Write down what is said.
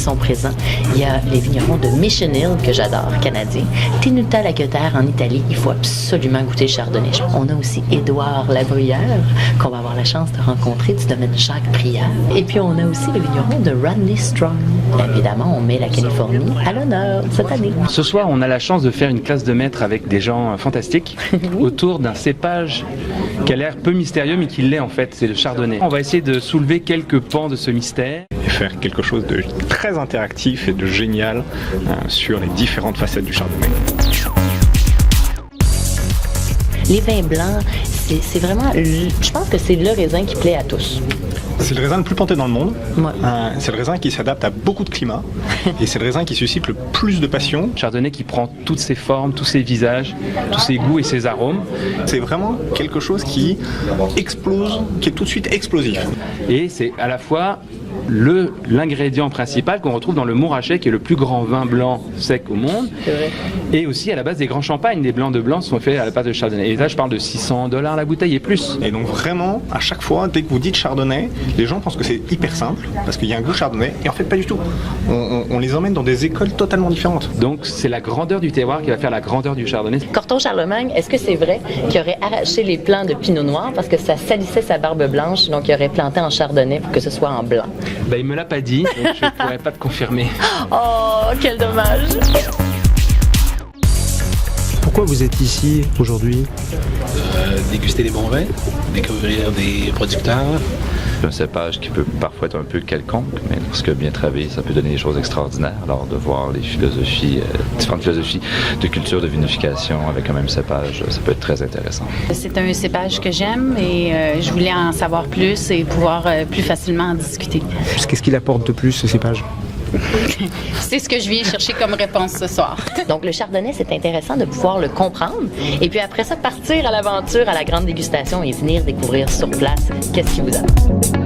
sont présents. Il y a les vignerons de Mission Hill, que j'adore, canadiens. Tenuta Lageter en Italie, il faut absolument goûter le chardonnay. On a aussi Édouard Labruyère, qu'on va avoir la chance de rencontrer du domaine Jacques Prieur. Et puis on a aussi les vignerons de Rodney Strong. Évidemment, on met la Californie à l'honneur cette année. Ce soir, on a la chance de faire une classe de maître avec des gens fantastiques autour d'un cépage qui a l'air peu mystérieux, mais qui l'est en fait, c'est le chardonnay. On va essayer de soulever quelques pans de ce mystère. Et faire quelque chose de très interactif et de génial sur les différentes facettes du chardonnay. Les vins blancs, c'est vraiment, je pense que c'est le raisin qui plaît à tous. C'est le raisin le plus planté dans le monde. Ouais. C'est le raisin qui s'adapte à beaucoup de climats. Et c'est le raisin qui suscite le plus de passion. Chardonnay qui prend toutes ses formes, tous ses visages, tous ses goûts et ses arômes. C'est vraiment quelque chose qui explose, qui est tout de suite explosif. Et c'est à la fois l'ingrédient principal qu'on retrouve dans le Montrachet, qui est le plus grand vin blanc sec au monde. C'est vrai. Et aussi à la base des grands champagnes. Les blancs de blanc sont faits à la base de chardonnay. Et là, je parle de $600 la bouteille et plus. Et donc vraiment, à chaque fois, dès que vous dites chardonnay, les gens pensent que c'est hyper simple, parce qu'il y a un goût chardonnay, et en fait pas du tout. On les emmène dans des écoles totalement différentes. Donc c'est la grandeur du terroir qui va faire la grandeur du chardonnay. Corton Charlemagne, est-ce que c'est vrai qu'il aurait arraché les plants de pinot noir parce que ça salissait sa barbe blanche, donc il aurait planté en chardonnay pour que ce soit en blanc? Ben, il me l'a pas dit, donc je ne pourrais pas te confirmer. Oh, quel dommage! Pourquoi vous êtes ici aujourd'hui? Déguster des bons vins, découvrir des producteurs. C'est un cépage qui peut parfois être un peu quelconque, mais lorsque bien travaillé, ça peut donner des choses extraordinaires. Alors de voir les philosophies, différentes philosophies de culture, de vinification avec un même cépage, ça peut être très intéressant. C'est un cépage que j'aime et je voulais en savoir plus et pouvoir plus facilement en discuter. Qu'est-ce qu'il apporte de plus, ce cépage? C'est ce que je viens chercher comme réponse ce soir. Donc le chardonnay, c'est intéressant de pouvoir le comprendre et puis après ça, partir à l'aventure, à la grande dégustation et venir découvrir sur place qu'est-ce qui vous attend.